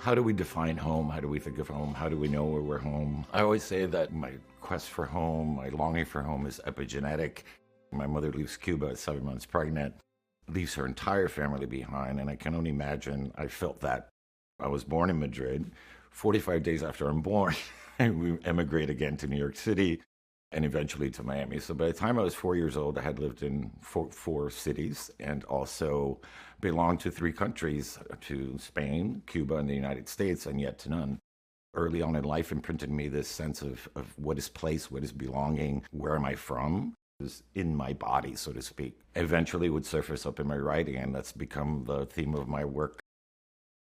How do we define home? How do we think of home? How do we know where we're home? I always say that my quest for home, my longing for home is epigenetic. My mother leaves Cuba at 7 months pregnant, leaves her entire family behind, and I can only imagine I felt that. I was born in Madrid. 45 days after I'm born, we emigrate again to New York City and eventually to Miami. So by the time I was 4 years old, I had lived in four cities and also belonged to three countries, to Spain, Cuba, and the United States, and yet to none. Early on in life imprinted me this sense of what is place, what is belonging, where am I from? Is in my body, so to speak. Eventually would surface up in my writing, and that's become the theme of my work.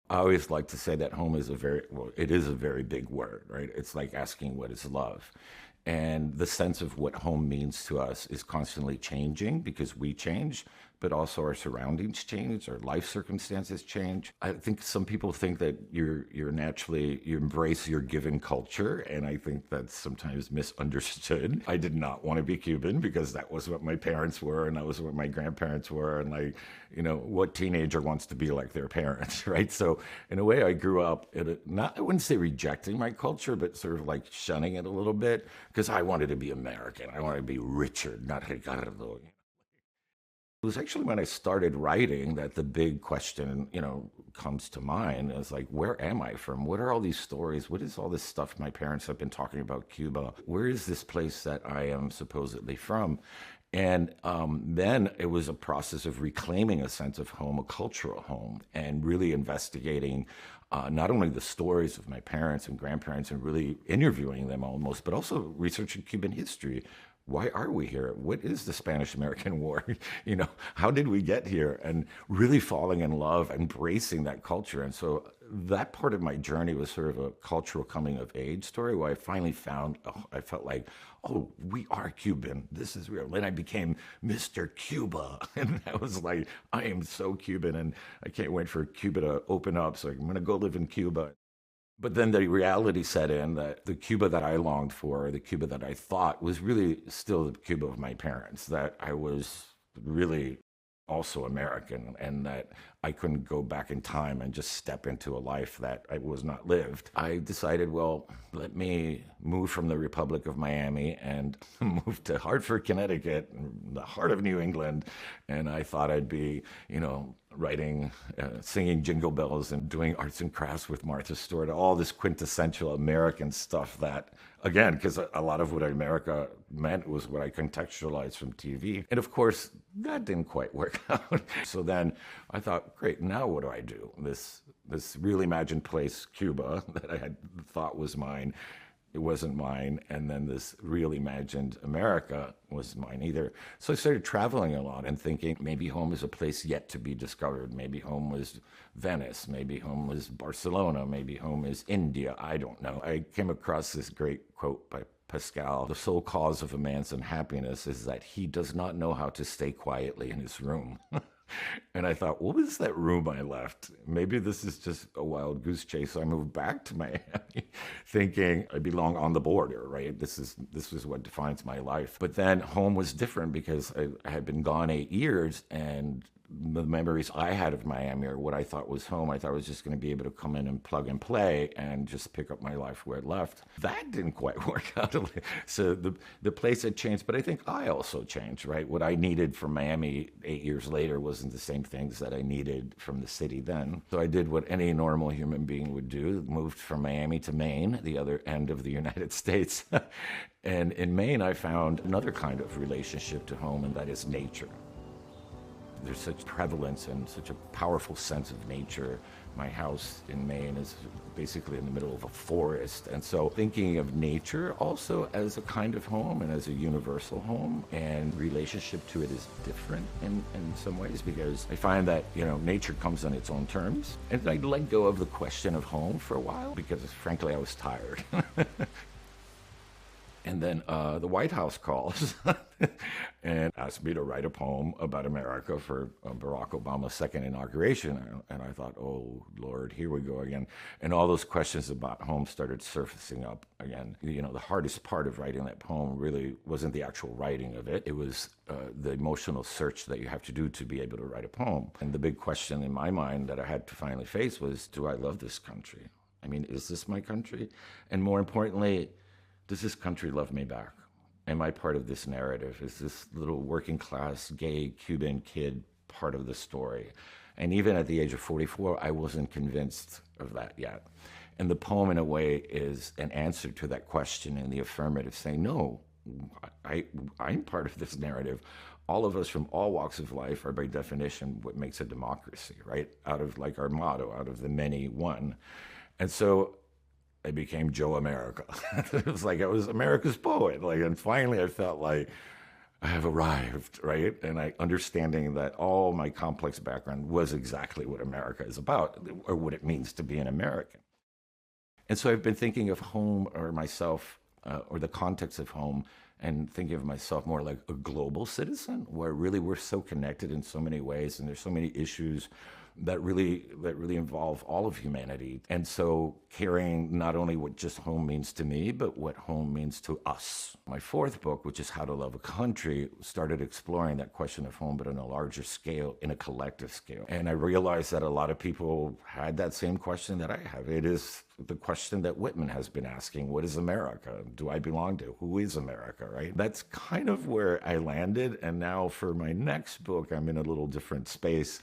I always like to say that home is it is a very big word, right? It's like asking what is love. And the sense of what home means to us is constantly changing because we change, but also our surroundings change, our life circumstances change. I think some people think that you embrace your given culture, and I think that's sometimes misunderstood. I did not want to be Cuban because that was what my parents were, and that was what my grandparents were, and like, what teenager wants to be like their parents, right? So in a way, I grew up not, I wouldn't say rejecting my culture, but sort of like shunning it a little bit because I wanted to be American. I wanted to be Richard, not Ricardo. It was actually when I started writing that the big question, comes to mind. It's like, where am I from? What are all these stories? What is all this stuff my parents have been talking about Cuba? Where is this place that I am supposedly from? And then it was a process of reclaiming a sense of home, a cultural home, and really investigating not only the stories of my parents and grandparents and really interviewing them almost, but also researching Cuban history. Why are we here? What is the Spanish American War? How did we get here? And really falling in love, embracing that culture. And so that part of my journey was sort of a cultural coming of age story where I finally found, I felt like, oh, we are Cuban. This is real. Then I became Mr. Cuba. And I was like, I am so Cuban. And I can't wait for Cuba to open up. So I'm going to go live in Cuba. But then the reality set in that the Cuba that I longed for, the Cuba that I thought was really still the Cuba of my parents, that I was really also American and that I couldn't go back in time and just step into a life that I was not lived. I decided, well, let me move from the Republic of Miami and move to Hartford, Connecticut, the heart of New England. And I thought I'd be, writing, singing Jingle Bells and doing arts and crafts with Martha Stewart, all this quintessential American stuff that, again, because a lot of what America meant was what I contextualized from TV. And of course, that didn't quite work out. So then I thought, great, now what do I do? This real imagined place, Cuba, that I had thought was mine, it wasn't mine. And then this real imagined America was mine either. So I started traveling a lot and thinking maybe home is a place yet to be discovered. Maybe home was Venice. Maybe home was Barcelona. Maybe home is India. I don't know. I came across this great quote by Pascal. The sole cause of a man's unhappiness is that he does not know how to stay quietly in his room. And I thought, what was that room I left? Maybe this is just a wild goose chase. So I moved back to Miami thinking I belong on the border, right? This is what defines my life. But then home was different because I had been gone 8 years, and the memories I had of Miami or what I thought was home, I thought I was just going to be able to come in and plug and play and just pick up my life where it left. That didn't quite work out. So the place had changed, but I think I also changed, right? What I needed from Miami 8 years later wasn't the same things that I needed from the city then. So I did what any normal human being would do, moved from Miami to Maine, the other end of the United States. And in Maine, I found another kind of relationship to home, and that is nature. There's such prevalence and such a powerful sense of nature. My house in Maine is basically in the middle of a forest. And so thinking of nature also as a kind of home and as a universal home, and relationship to it is different in some ways, because I find that, nature comes on its own terms. And I let go of the question of home for a while because frankly, I was tired. And then the White House calls and asked me to write a poem about America for Barack Obama's second inauguration. And I thought, oh, Lord, here we go again. And all those questions about home started surfacing up again. You know, the hardest part of writing that poem really wasn't the actual writing of it. It was the emotional search that you have to do to be able to write a poem. And the big question in my mind that I had to finally face was, do I love this country? I mean, is this my country? And more importantly, does this country love me back? Am I part of this narrative? Is this little working class gay Cuban kid part of the story? And even at the age of 44, I wasn't convinced of that yet. And the poem, in a way, is an answer to that question in the affirmative, saying, no, I'm part of this narrative. All of us from all walks of life are, by definition, what makes a democracy, right? Out of like our motto, out of the many, one. And so I became Joe America. It was like I was America's poet. Like, and finally I felt like I have arrived, right? And I understanding that all my complex background was exactly what America is about, or what it means to be an American. And so I've been thinking of home or myself, or the context of home, and thinking of myself more like a global citizen, where really we're so connected in so many ways, and there's so many issues that really involve all of humanity. And so carrying not only what just home means to me, but what home means to us. My fourth book, which is How to Love a Country, started exploring that question of home, but on a larger scale, in a collective scale. And I realized that a lot of people had that same question that I have. It is the question that Whitman has been asking: what is America? Do I belong to? Who is America, right? That's kind of where I landed. And now for my next book, I'm in a little different space.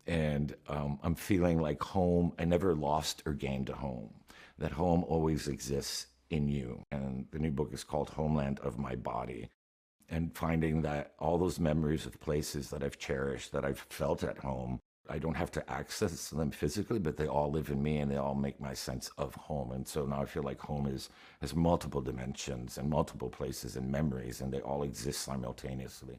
And I'm feeling like home, I never lost or gained a home. That home always exists in you. And the new book is called Homeland of My Body. And finding that all those memories of places that I've cherished, that I've felt at home, I don't have to access them physically, but they all live in me and they all make my sense of home. And so now I feel like home has multiple dimensions and multiple places and memories, and they all exist simultaneously.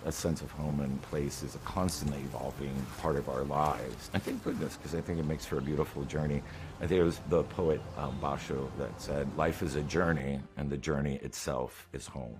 A sense of home and place is a constantly evolving part of our lives. And thank goodness, because I think it makes for a beautiful journey. I think it was the poet Basho that said, life is a journey, and the journey itself is home.